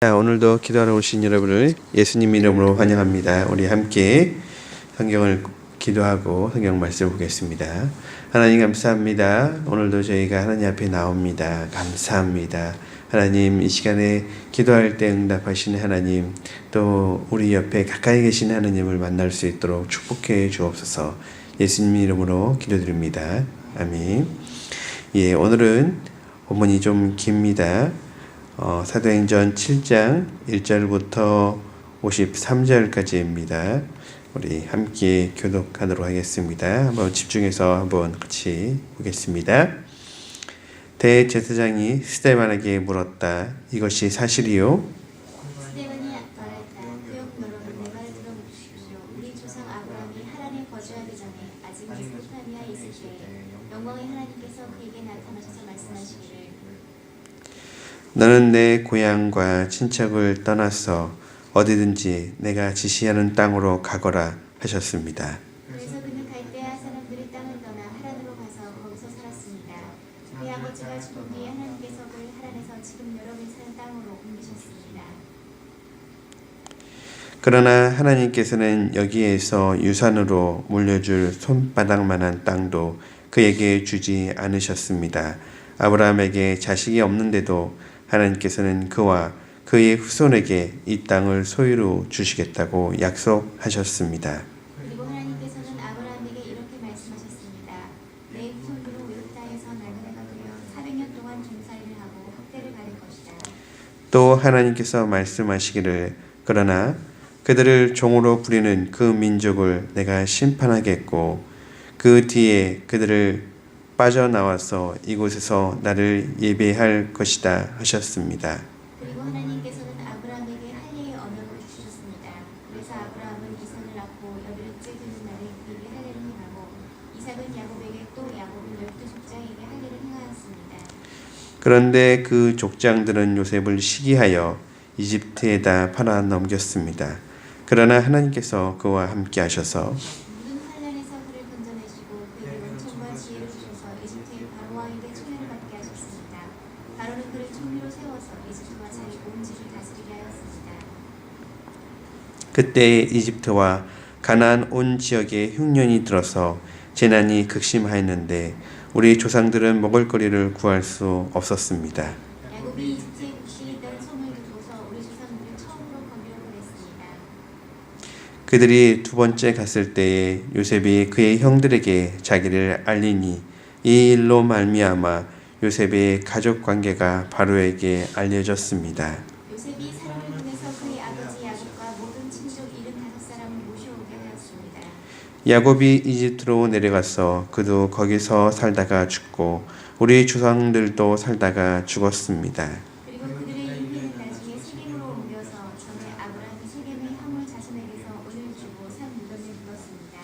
오늘도 기도하러 오신 여러분을 예수님 이름으로 환영합니다. 우리 함께 성경을 기도하고 성경 말씀을 보겠습니다. 하나님 감사합니다. 오늘도 저희가 하나님 앞에 나옵니다. 감사합니다. 하나님, 이 시간에 기도할 때 응답하시는 하나님, 또 우리 옆에 가까이 계신 하나님을 만날 수 있도록 축복해 주옵소서. 예수님 이름으로 기도드립니다. 아멘. 오늘은 본문이 좀 깁니다. 사도행전 7장 1절부터 53절까지입니다. 우리 함께 교독하도록 하겠습니다. 한번 집중해서 한번 같이 보겠습니다. 대제사장이 스데반에게 물었다. 이것이 사실이요? 스데반이 말했다. 교육 여러분, 내 말을 들어보십시오. 우리 조상 아브라함이 하란에 거주하기 전에 아직 메소포타미아에 있을 때에 영광의 하나님께서 그에게 나타나셔서 말씀하시기를 너는 내 고향과 친척을 떠나서 어디든지 내가 지시하는 땅으로 가거라 하셨습니다. 그래서 그는 갈대아 사람들의 땅을 떠나 하란으로 가서 거기서 살았습니다. 그의 아버지가 죽은 뒤에 하나님께서 그를 하란에서 지금 여러분이 사는 땅으로 옮기셨습니다. 그러나 하나님께서는 여기에서 유산으로 물려줄 손바닥만한 땅도 그에게 주지 않으셨습니다. 아브라함에게 자식이 없는데도 하나님께서는 그와 그의 후손에게 이 땅을 소유로 주시겠다고 약속하셨습니다. 그리고 하나님께서는 아브라함에게 이렇게 말씀하셨습니다. 내 후손으로 이 땅에서 나그네가 되어 400년 동안 종살이를 하고 학대를 받을 것이다. 또 하나님께서 말씀하시기를 그러나 그들을 종으로 부리는 그 민족을 내가 심판하겠고 그 뒤에 그들을 빠져나와서 이곳에서 나를 예배할 것이다 하셨습니다. 그리고 하나님께서는 아브라함에게 할례의 언약을 주셨습니다. 그래서 아브라함은 이삭을 낳고 열흘째 되는 날에 그에게 할례를 행하고 이삭은 야곱에게 또 야곱은 12족장에게 할례를 행하였습니다. 그런데 그 족장들은 요셉을 시기하여 이집트에다 팔아 넘겼습니다. 그러나 하나님께서 그와 함께 하셔서 모든 환난에서 그를 건져내시고 그에게 원천과 지혜를 주셔서 이집트의 바로 왕에게 총애를 받게 하셨습니다. 바로는 그를 총리로 세워서 이집트와 자기 온 집을 다스리게 하였습니다. 그때 이집트와 가나안 온 지역에 흉년이 들어서 재난이 극심하였는데 우리 조상들은 먹을거리를 구할 수 없었습니다. 야곱이 이집트에 곡식이 있다는 소문을 듣고서 우리 조상들을 처음으로 거기로 보냈습니다. 그들이 두 번째 갔을 때에 요셉이 그의 형들에게 자기를 알리니 이 일로 말미암아 요셉의 가족 관계가 바로에게 알려졌습니다. 요셉이 사람을 보내서 그의 아버지 야곱과 모든 친족 75사람을 모셔오게 하였습니다. 야곱이 이집트로 내려가서 그도 거기서 살다가 죽고 우리 조상들도 살다가 죽었습니다. 그리고 그들의 인피는 나중에 세겜으로 옮겨서 전에 아브라함이 세겜의 하물 자손에게서 은을 주고 산 무덤에 묻었습니다.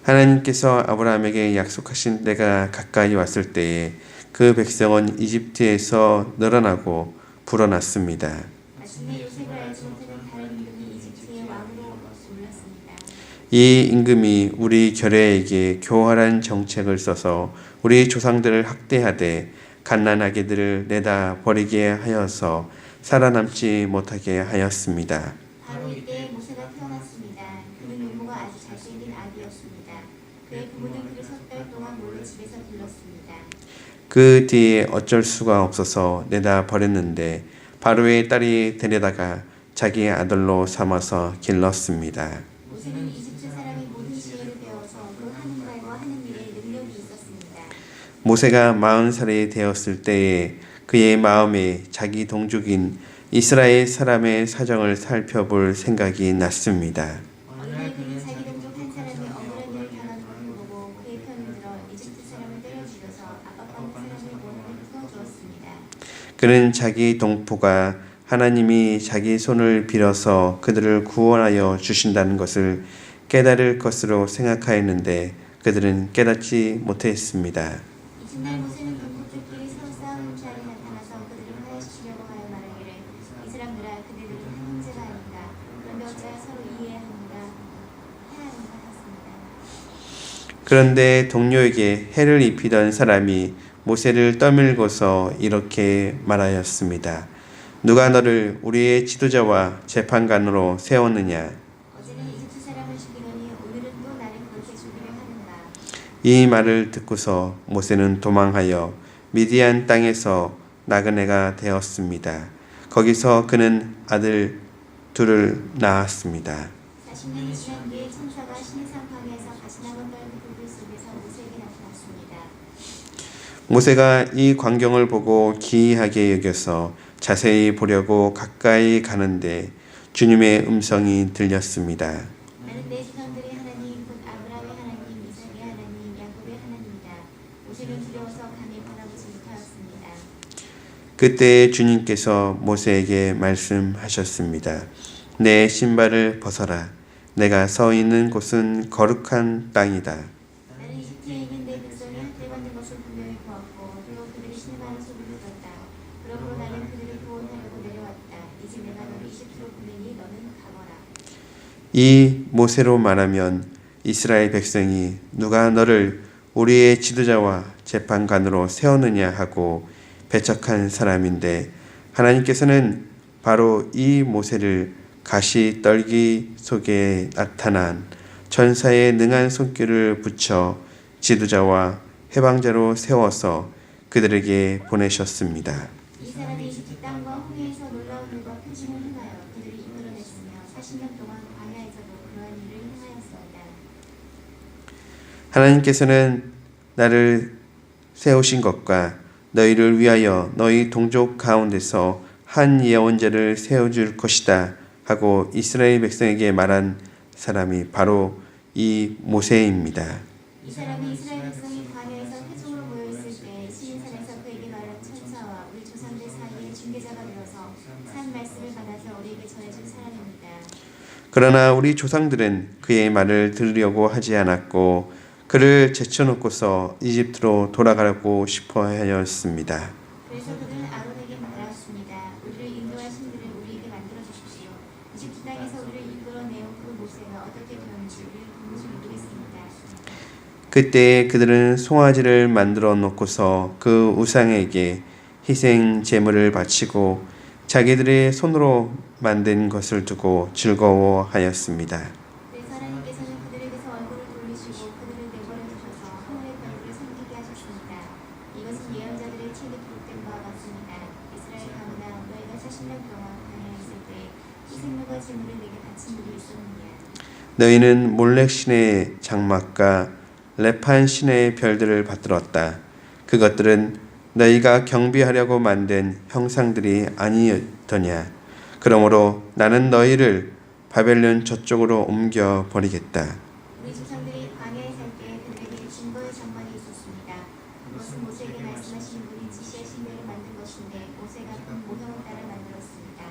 하나님께서 아브라함에게 약속하신 때가 가까이 왔을 때에 그 백성은 이집트에서 늘어나고 불어났습니다. 마침내 요셉을 알지 못하는 다른 임금이 이집트의 왕으로 올랐습니다. 이 임금이 우리 결례에게 교활한 정책을 써서 우리 조상들을 학대하되 갓난아기들을 내다 버리게 하여서 살아남지 못하게 하였습니다. 바로 이때 모세가 태어났습니다. 그는 외모가 아주 잘생긴 아기였습니다. 그의 부모는 그를 석 달 동안 몰래 집에서 길렀습니다. 그 뒤에 어쩔 수가 없어서 내다 버렸는데 바로의 딸이 데려다가 자기 아들로 삼아서 길렀습니다. 모세는 이집트 사람의 모든 지혜를 배워서 그 하는 말과 하는 일에 능력이 있었습니다. 모세가 40살이 되었을 때에 그의 마음에 자기 동족인 이스라엘 사람의 사정을 살펴볼 생각이 났습니다. 어느 날 그는 자기 동족 한 사람이 억울한 일을 당하는 것을 보고 그의 편을 들어 이집트 사람을 때려 죽여서 압박받는 사람의 원한을 풀어주었습니다. 그는 자기 동포가 하나님이 자기 손을 빌어서 그들을 구원하여 주신다는 것을 깨달을 것으로 생각하였는데 그들은 깨닫지 못했습니다. 이튿날 모세는 동족들끼리 서로 싸우는 자리에 나타나서 그들을 화해시키려고 하여 말하기를 이 사람들아 그들은 한 형제가 아닌가 그런데 어찌하여 서로 이해하는가 하였습니다. 그런데 동료에게 해를 입히던 사람이 모세를 떠밀고서 이렇게 말하였습니다. 누가 너를 우리의 지도자와 재판관으로 세웠느냐? 어제는 이집트 사람을 죽이더니 오늘은 또 나를 그렇게 죽이려 하는가? 이 말을 듣고서 모세는 도망하여 미디안 땅에서 나그네가 되었습니다. 거기서 그는 아들 둘을 낳았습니다. 40년이 지난 뒤에 천사가 시내산 광야에서 가시나건 넓은 불 속에서 모세에게 나타났습니다. 모세가 이 광경을 보고 기이하게 여겨서 자세히 보려고 가까이 가는데 주님의 음성이 들렸습니다. 나는 내 조상들의 하나님 곧 아브라함의 하나님 이삭의 하나님 야곱의 하나님이다. 모세는 두려워서 감히 바라보지 못하였습니다. 그때 주님께서 모세에게 말씀하셨습니다. 내 신발을 벗어라. 내가 서 있는 곳은 거룩한 땅이다. 나는 이집트에 있는 내 백성이 학대받는 것을 분명히 보았고 그리고 그들이 신음하는 소리를 들었다. 그러므로 나는 그들을 구원하려고 내려왔다. 이제 내가 너를 이집트로 보내니 너는 가거라. 이 모세로 말하면 이스라엘 백성이 누가 너를 우리의 지도자와 재판관으로 세웠느냐 하고 배척한 사람인데 하나님께서는 바로 이 모세를 가시 떨기 속에 나타난 천사의 능한 손길을 붙여 지도자와 해방자로 세워서 그들에게 보내셨습니다. 이 사람이 이집트 땅과 홍해에서 놀라운 일과 표징을 행하여 그들을 이끌어냈으며 40년 동안 광야에서도 그러한 일을 행하였습니다. 하나님께서는 나를 세우신 것과 너희를 위하여 너희 동족 가운데서 한 예언자를 세워줄 것이다 하고 이스라엘 백성에게 말한 사람이 바로 이 모세입니다. 이 사람이 이스라엘 백성이 광야에서 회중으로 모여있을 때 시인산에서 그에게 말한 천사와 우리 조상들 사이에 중개자가 되어서 산 말씀을 받아서 우리에게 전해준 사람입니다. 그러나 우리 조상들은 그의 말을 들으려고 하지 않았고 그를 제쳐놓고서 이집트로 돌아가고 싶어 하였습니다. 그래서 그들은 아론에게 말하였습니다. 우리를 인도할 신들을 우리에게 만들어 주십시오. 이집트 땅에서 우리를 이끌어내온 그 모세가 어떻게 되었는지 우리를 보는지 모르겠습니다. 그때 그들은 송아지를 만들어 놓고서 그 우상에게 희생 제물을 바치고 자기들의 손으로 만든 것을 두고 즐거워하였습니다. 그래서 하나님께서는 그들에게서 얼굴을 돌리시고 그들을 내버려 두셔서 하늘의 별들을 섬기게 하셨습니다. 이것은 예언자들의 책에 기록된 바와 같습니다. 이스라엘 가문아 너희가 40년 동안 광야에 있을 때 희생물과 제물을 내게 바친 일이 있었느냐? 너희는 몰렉 신의 장막과 레판 신의 별들을 받들었다. 그것들은 너희가 경비하려고 만든 형상들이 아니었더냐. 그러므로 나는 너희를 바벨론 저쪽으로 옮겨 버리겠다. 우리 조상들이 광야에 살 때 그들에게 증거의 장막이 있었습니다. 그것은 모세에게 말씀하신 분이 지시하신 대로 만든 것인데 모세가 그 모형을 따라 만들었습니다.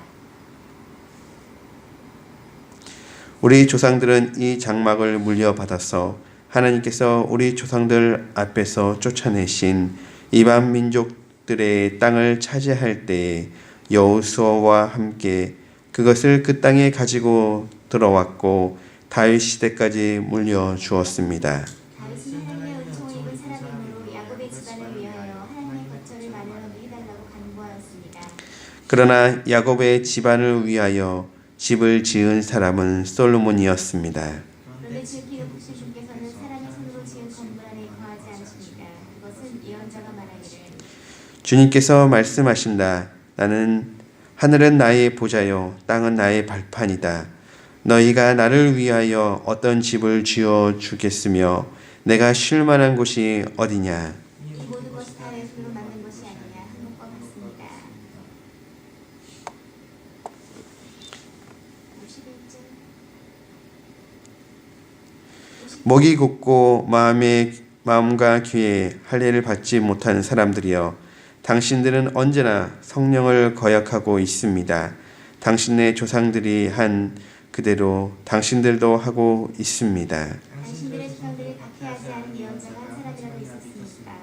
우리 조상들은 이 장막을 물려받아서 하나님께서 우리 조상들 앞에서 쫓아내신 이방 민족들의 땅을 차지할 때에 여호수아와 함께 그것을 그 땅에 가지고 들어왔고 다윗 시대까지 물려주었습니다. 다윗은 하나님의 은총을 입은 사람이므로 야곱의 집안을 위하여 하나님의 거처를 마련하게 해달라고 간구하였습니다. 그러나 야곱의 집안을 위하여 집을 지은 사람은 솔로몬이었습니다. 그런데 지극히 높으신 주께서는 사람의 손으로 지은 건물 안에 거하지 않으십니다. 그것은 예언자가 말하기를 주님께서 말씀하신다. 나는 하늘은 나의 보좌요 땅은 나의 발판이다. 너희가 나를 위하여 어떤 집을 지어 주겠으며 내가 쉴 만한 곳이 어디냐. 이 모든 것이 다 내 손으로 만든 것이 아니냐 한 것과 같습니다. 51절 목이 굳고 마음과 귀에 할례를 받지 못하는 사람들이여 당신들은 언제나 성령을 거역하고 있습니다. 당신의 조상들이 한 그대로 당신들도 하고 있습니다. 당신들의 조상들이 박해하지 않은 예언자가 한 사람이라도 있었습니다.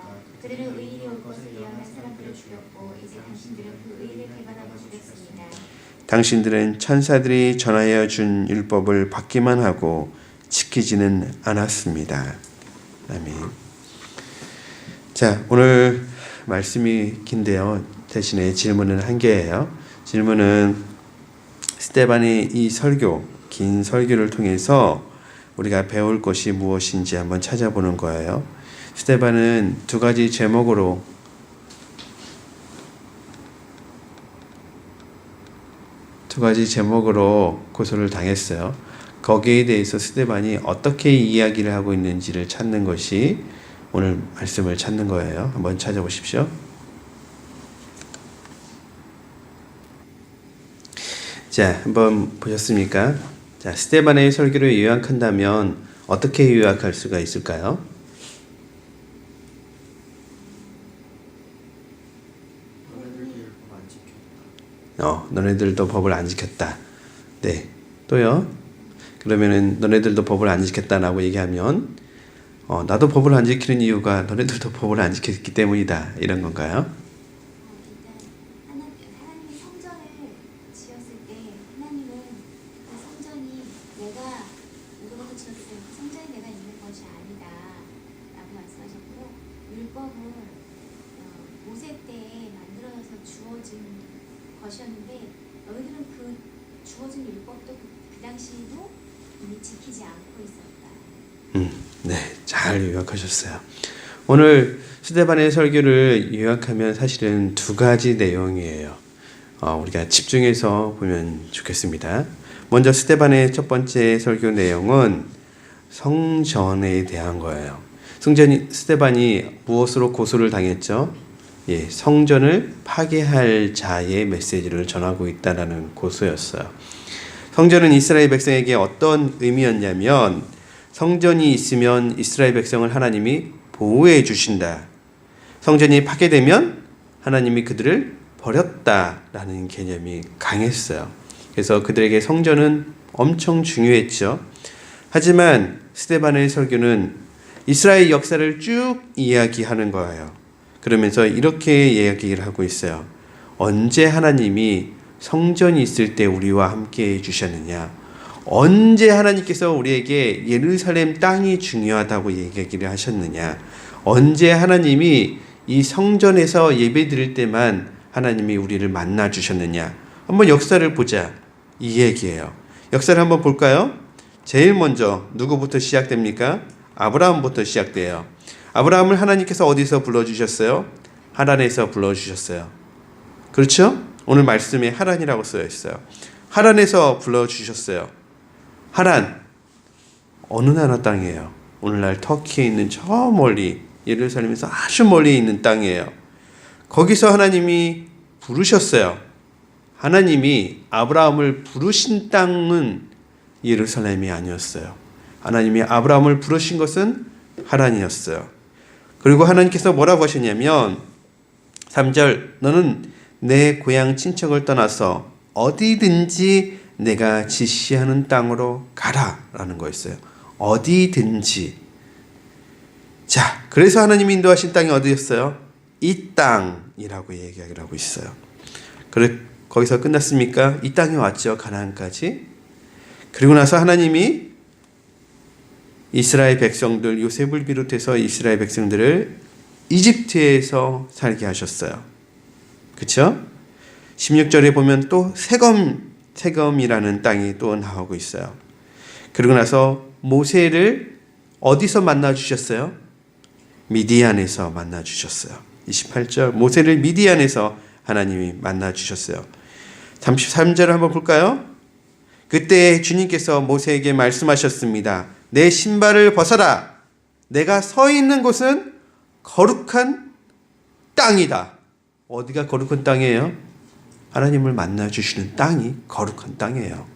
그들은 의인이 올 것을 예언한 사람들을 죽였고 이제 당신들은 그 의인을 배반하고 죽였습니다. 당신들은 천사들이 전하여 준 율법을 받기만 하고 지키지는 않았습니다. 아멘. 자, 오늘 말씀이 긴데요. 대신에 질문은 한 개예요. 질문은 스데반의 이 설교, 긴 설교를 통해서 우리가 배울 것이 무엇인지 한번 찾아보는 거예요. 스데반은 두 가지 제목으로 고소를 당했어요. 거기에 대해서 스데반이 어떻게 이야기를 하고 있는지를 찾는 것이 오늘 말씀을 찾는 거예요. 한번 찾아보십시오. 자, 한번 보셨습니까? 자, 스데반의 설교를 요약한다면 어떻게 요약할 수가 있을까요? 너네들도 법을 안 지켰다. 네. 또요? 그러면은 너네들도 법을 안 지켰다라고 얘기하면 나도 법을 안 지키는 이유가 너네들도 법을 안 지켰기 때문이다. 이런 건가요? 일단 하나님이 성전을 지었을 때 하나님은 그 성전이 내가 누구로부터 지었을 그 성전이 내가 있는 것이 아니다 라고 말씀하셨고, 율법은 모세 때에 만들어져서 주어진 것이었는데 너희들은 그 주어진 율법도 그 당시에도 이미 지키지 않고 있었다. 네, 잘 요약하셨어요. 오늘 스데반의 설교를 요약하면 사실은 두 가지 내용이에요. 우리가 집중해서 보면 좋겠습니다. 먼저 스데반의 첫 번째 설교 내용은 성전에 대한 거예요. 스데반이 무엇으로 고소를 당했죠? 예, 성전을 파괴할 자의 메시지를 전하고 있다라는 고소였어요. 성전은 이스라엘 백성에게 어떤 의미였냐면, 성전이 있으면 이스라엘 백성을 하나님이 보호해 주신다. 성전이 파괴되면 하나님이 그들을 버렸다라는 개념이 강했어요. 그래서 그들에게 성전은 엄청 중요했죠. 하지만 스데반의 설교는 이스라엘 역사를 쭉 이야기하는 거예요. 그러면서 이렇게 이야기를 하고 있어요. 언제 하나님이 성전이 있을 때 우리와 함께 해주셨느냐? 언제 하나님께서 우리에게 예루살렘 땅이 중요하다고 얘기를 하셨느냐? 언제 하나님이 이 성전에서 예배 드릴 때만 하나님이 우리를 만나 주셨느냐? 한번 역사를 보자. 이 얘기예요. 역사를 한번 볼까요? 제일 먼저 누구부터 시작됩니까? 아브라함부터 시작돼요. 아브라함을 하나님께서 어디서 불러주셨어요? 하란에서 불러주셨어요. 그렇죠? 오늘 말씀에 하란이라고 쓰여 있어요. 하란에서 불러주셨어요. 하란, 어느 나라 땅이에요? 오늘날 터키에 있는 저 멀리, 예루살렘에서 아주 멀리 있는 땅이에요. 거기서 하나님이 부르셨어요. 하나님이 아브라함을 부르신 땅은 예루살렘이 아니었어요. 하나님이 아브라함을 부르신 것은 하란이었어요. 그리고 하나님께서 뭐라고 하셨냐면 3절, 너는 내 고향 친척을 떠나서 어디든지 내가 지시하는 땅으로 가라 라는 거였어요. 어디든지. 자, 그래서 하나님이 인도하신 땅이 어디였어요? 이 땅이라고 얘기하기로 하고 있어요. 그래, 거기서 끝났습니까? 이 땅에 왔죠. 가나안까지. 그리고 나서 하나님이 이스라엘 백성들, 요셉을 비롯해서 이스라엘 백성들을 이집트에서 살게 하셨어요. 그렇죠? 16절에 보면 또 세검이라는 땅이 또 나오고 있어요. 그리고 나서 모세를 어디서 만나 주셨어요? 미디안에서 만나 주셨어요. 28절, 모세를 미디안에서 하나님이 만나 주셨어요. 33절을 한번 볼까요? 그때 주님께서 모세에게 말씀하셨습니다. 내 신발을 벗어라. 내가 서 있는 곳은 거룩한 땅이다. 어디가 거룩한 땅이에요? 하나님을 만나 주시는 땅이 거룩한 땅이에요.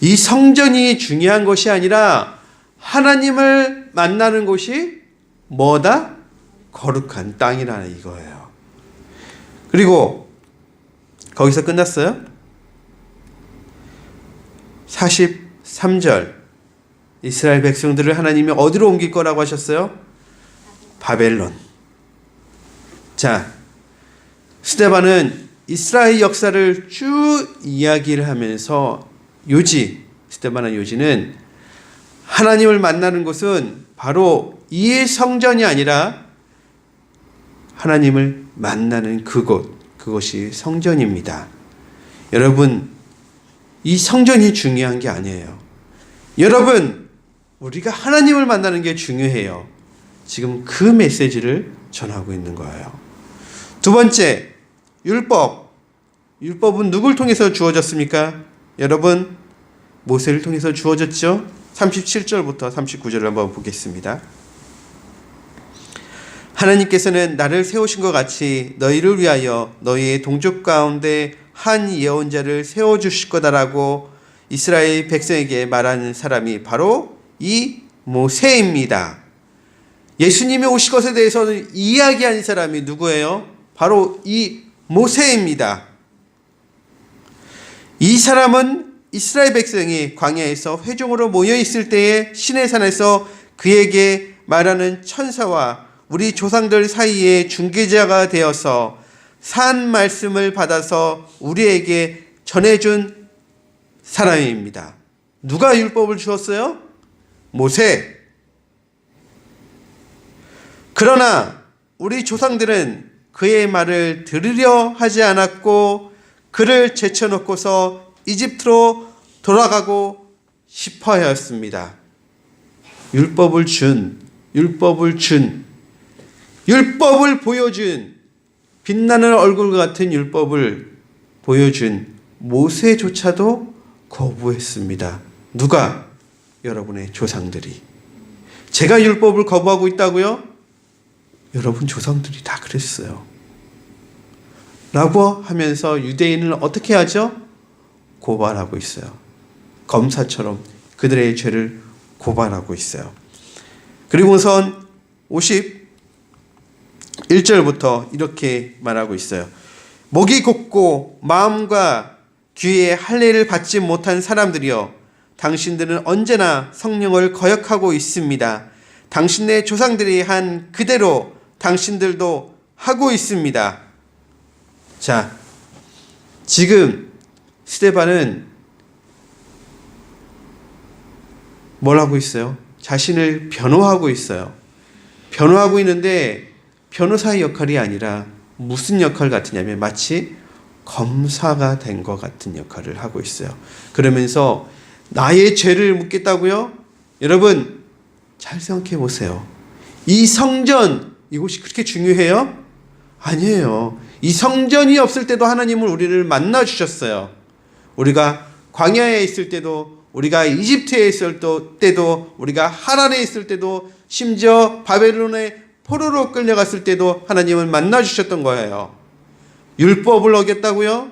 이 성전이 중요한 것이 아니라 하나님을 만나는 곳이 뭐다? 거룩한 땅이라는 이거예요. 그리고 거기서 끝났어요? 43절, 이스라엘 백성들을 하나님이 어디로 옮길 거라고 하셨어요? 바벨론. 자, 스데반은 이스라엘 역사를 쭉 이야기를 하면서 스데반의 요지는 하나님을 만나는 곳은 바로 이 성전이 아니라 하나님을 만나는 그곳이 성전입니다 여러분, 이 성전이 중요한 게 아니에요. 여러분, 우리가 하나님을 만나는 게 중요해요. 지금 그 메시지를 전하고 있는 거예요. 두 번째, 율법. 율법은 누굴 통해서 주어졌습니까? 여러분, 모세를 통해서 주어졌죠? 37절부터 39절을 한번 보겠습니다. 하나님께서는 나를 세우신 것 같이 너희를 위하여 너희의 동족 가운데 한 예언자를 세워주실 거다라고 이스라엘 백성에게 말하는 사람이 바로 이 모세입니다. 예수님이 오실 것에 대해서는 이야기한 사람이 누구예요? 바로 이 모세입니다. 이 사람은 이스라엘 백성이 광야에서 회중으로 모여 있을 때에 시내산에서 그에게 말하는 천사와 우리 조상들 사이에 중개자가 되어서 산 말씀을 받아서 우리에게 전해준 사람입니다. 누가 율법을 주었어요? 모세. 그러나 우리 조상들은 그의 말을 들으려 하지 않았고 그를 제쳐놓고서 이집트로 돌아가고 싶어 하였습니다. 율법을 보여준 빛나는 얼굴 같은 율법을 보여준 모세조차도 거부했습니다. 누가? 여러분의 조상들이. 제가 율법을 거부하고 있다고요? 여러분 조상들이 다 그랬어요. 라고 하면서 유대인을 어떻게 하죠? 고발하고 있어요. 검사처럼 그들의 죄를 고발하고 있어요. 그리고선 51절부터 이렇게 말하고 있어요. 목이 곧고 마음과 귀에 할례를 받지 못한 사람들이여, 당신들은 언제나 성령을 거역하고 있습니다. 당신의 조상들이 한 그대로 당신들도 하고 있습니다. 자, 지금 스데반은 뭘 하고 있어요? 자신을 변호하고 있어요. 변호하고 있는데 변호사의 역할이 아니라 무슨 역할 같으냐면 마치 검사가 된 것 같은 역할을 하고 있어요. 그러면서 나의 죄를 묻겠다고요? 여러분 잘 생각해 보세요. 이 성전, 이곳이 그렇게 중요해요? 아니에요. 이 성전이 없을 때도 하나님은 우리를 만나 주셨어요. 우리가 광야에 있을 때도, 우리가 이집트에 있을 때도, 우리가 하란에 있을 때도, 심지어 바벨론에 포로로 끌려갔을 때도 하나님은 만나 주셨던 거예요. 율법을 어겼다고요?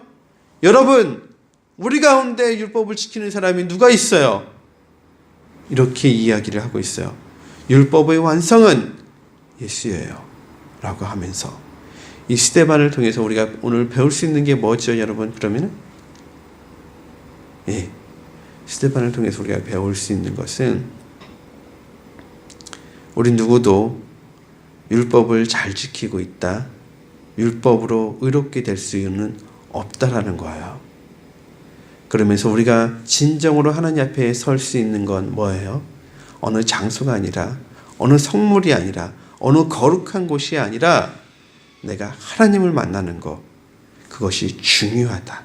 여러분, 우리 가운데 율법을 지키는 사람이 누가 있어요? 이렇게 이야기를 하고 있어요. 율법의 완성은 예수예요 라고 하면서 이 스데반을 통해서 우리가 오늘 배울 수 있는 게 뭐죠, 여러분? 그러면은 스데반을 통해서 우리가 배울 수 있는 것은 우리 누구도 율법을 잘 지키고 있다, 율법으로 의롭게 될 수는 없다라는 거예요. 그러면서 우리가 진정으로 하나님 앞에 설 수 있는 건 뭐예요? 어느 장소가 아니라, 어느 성물이 아니라, 어느 거룩한 곳이 아니라 내가 하나님을 만나는 것, 그것이 중요하다.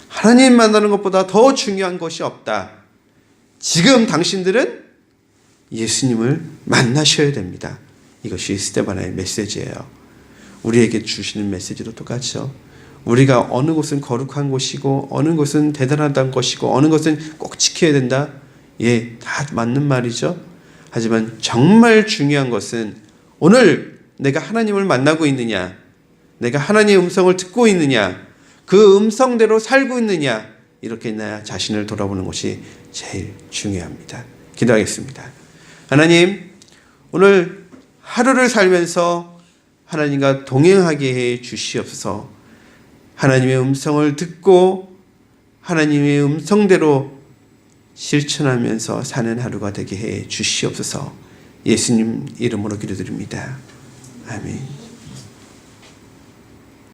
하나님 만나는 것보다 더 중요한 것이 없다. 지금 당신들은 예수님을 만나셔야 됩니다. 이것이 스데반의 메시지예요. 우리에게 주시는 메시지도 똑같죠. 우리가 어느 곳은 거룩한 곳이고 어느 곳은 대단하다는 것이고 어느 것은 꼭 지켜야 된다. 다 맞는 말이죠. 하지만 정말 중요한 것은 오늘 내가 하나님을 만나고 있느냐, 내가 하나님의 음성을 듣고 있느냐, 그 음성대로 살고 있느냐, 이렇게 나 자신을 돌아보는 것이 제일 중요합니다. 기도하겠습니다. 하나님, 오늘 하루를 살면서 하나님과 동행하게 해 주시옵소서. 하나님의 음성을 듣고 하나님의 음성대로 실천하면서 사는 하루가 되게 해 주시옵소서. 예수님 이름으로 기도드립니다. 아멘.